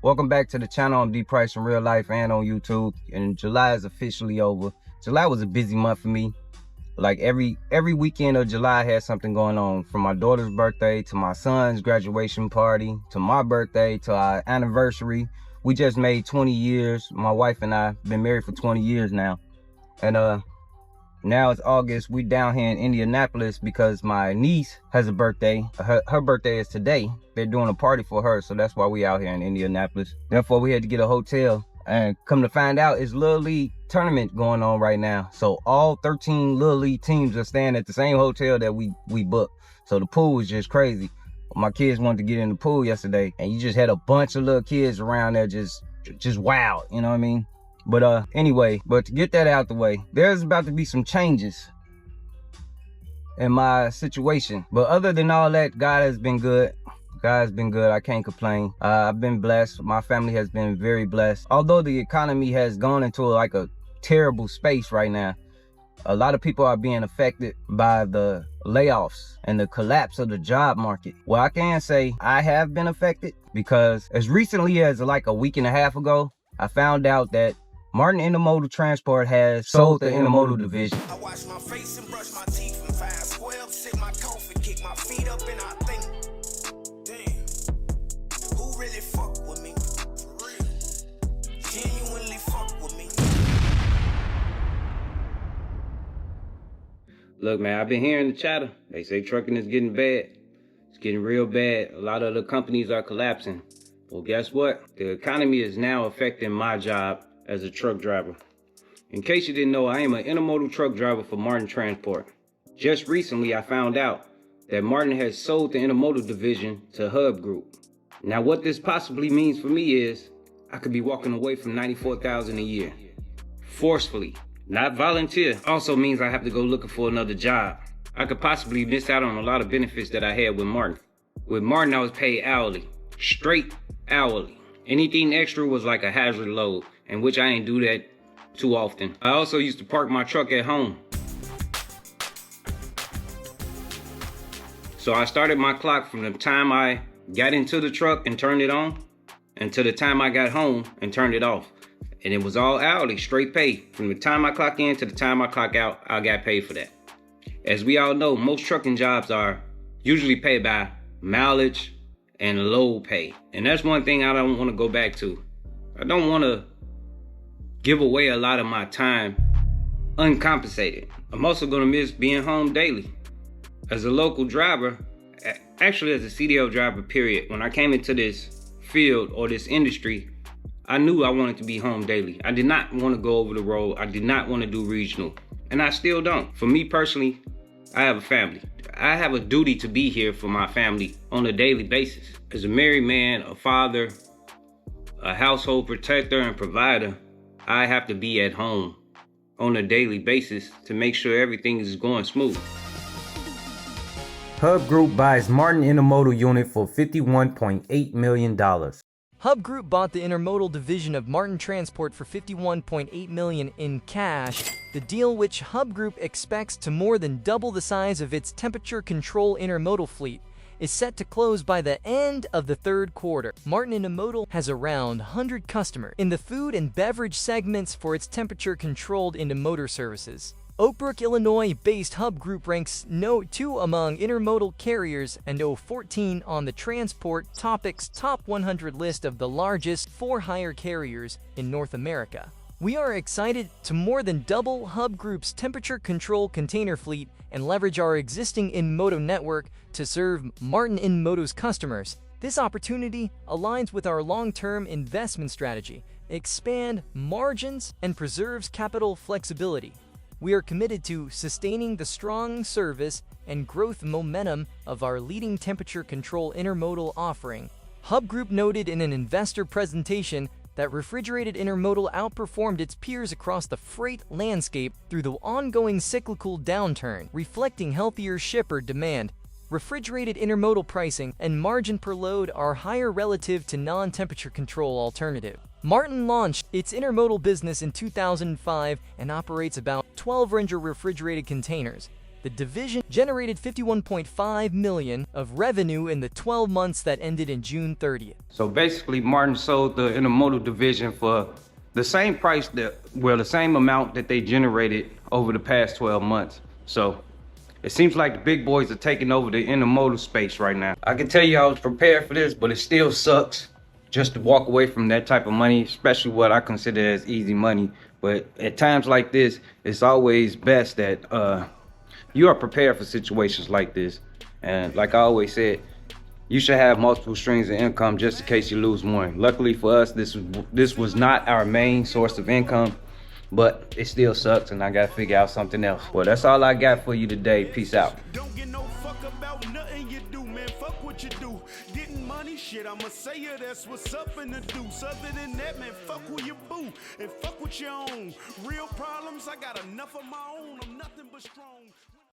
Welcome back to the channel. I'm D Price in real life and on YouTube. And July is officially over. July was a busy month for me. Like every weekend of July had something going on, from my daughter's birthday to my son's graduation party to my birthday to our anniversary. We just made 20 years. My wife and I have been married for 20 years now. And now it's August. We down here in Indianapolis because my niece has a birthday. Her birthday is today. They're doing a party for her, so that's why we out here in Indianapolis. Therefore, we had to get a hotel. And come to find out, it's Little League tournament going on right now. So all 13 Little League teams are staying at the same hotel that we booked. So the pool was just crazy. My kids wanted to get in the pool yesterday, and you just had a bunch of little kids around there just wild, you know what I mean? But anyway, to get that out the way, there's about to be some changes in my situation. But other than all that, God has been good. God's been good. I can't complain. I've been blessed. My family has been very blessed. Although the economy has gone into like a terrible space right now, a lot of people are being affected by the layoffs and the collapse of the job market. Well, I can say I have been affected because as recently as like a week and a half ago, I found out that Marten Intermodal Transport has sold the intermodal division. I wash my face and brush my teeth and 5-12, sip my coffee, kick my feet up and I think, damn, who really fuck with me? For real. Genuinely fuck with me. Look, man, I've been hearing the chatter. They say trucking is getting bad. It's getting real bad. A lot of the companies are collapsing. Well, guess what? The economy is now affecting my job as a truck driver. In case you didn't know, I am an intermodal truck driver for Marten Transport. Just recently, I found out that Marten has sold the intermodal division to Hub Group. Now, what this possibly means for me is I could be walking away from $94,000 a year. Forcefully, not volunteer. Also means I have to go looking for another job. I could possibly miss out on a lot of benefits that I had with Marten. With Marten, I was paid hourly, straight hourly. Anything extra was like a hazard load, in which I ain't do that too often. I also used to park my truck at home. So I started my clock from the time I got into the truck and turned it on until the time I got home and turned it off. And it was all hourly, straight pay. From the time I clock in to the time I clock out, I got paid for that. As we all know, most trucking jobs are usually paid by mileage and load pay. And that's one thing I don't want to go back to. I don't want to give away a lot of my time uncompensated. I'm also going to miss being home daily. As a local driver, actually as a CDL driver, period, when I came into this field or this industry, I knew I wanted to be home daily. I did not want to go over the road. I did not want to do regional. And I still don't. For me personally, I have a family. I have a duty to be here for my family on a daily basis. As a married man, a father, a household protector and provider, I have to be at home on a daily basis to make sure everything is going smooth. Hub Group buys Marten Intermodal unit for $51.8 million. Hub Group bought the intermodal division of Marten Transport for $51.8 million in cash, the deal which Hub Group expects to more than double the size of its temperature control intermodal fleet, is set to close by the end of the third quarter. Marten Intermodal has around 100 customers in the food and beverage segments for its temperature-controlled intermotor services. Oak Brook, Illinois-based Hub Group ranks No. 2 among intermodal carriers and No. 14 on the Transport Topics Top 100 list of the largest for-hire carriers in North America. We are excited to more than double Hub Group's temperature control container fleet and leverage our existing InMoto network to serve Marten InMoto's customers. This opportunity aligns with our long-term investment strategy, expand margins, and preserves capital flexibility. We are committed to sustaining the strong service and growth momentum of our leading temperature control intermodal offering. Hub Group noted in an investor presentation that refrigerated intermodal outperformed its peers across the freight landscape through the ongoing cyclical downturn, reflecting healthier shipper demand. Refrigerated intermodal pricing and margin per load are higher relative to non-temperature control alternative. Marten launched its intermodal business in 2005 and operates about 12 Ranger refrigerated containers. The division generated $51.5 million of revenue in the 12 months that ended in June 30th. So basically, Martin sold the intermodal division for the same price the same amount that they generated over the past 12 months. So it seems like the big boys are taking over the intermodal space right now. I can tell you I was prepared for this, but it still sucks just to walk away from that type of money, especially what I consider as easy money. But at times like this, it's always best that you are prepared for situations like this. And like I always said, you should have multiple streams of income just in case you lose one. Luckily for us, this was not our main source of income, but it still sucks and I gotta figure out something else. Well, that's all I got for you today. Peace out. Don't get no fuck about nothing you do, man. Fuck what you do. Getting money, shit, I'ma say it, that's what's up in the deuce. Other than that, man, fuck who you boo. And fuck what you own. Real problems, I got enough of my own. I'm nothing but strong.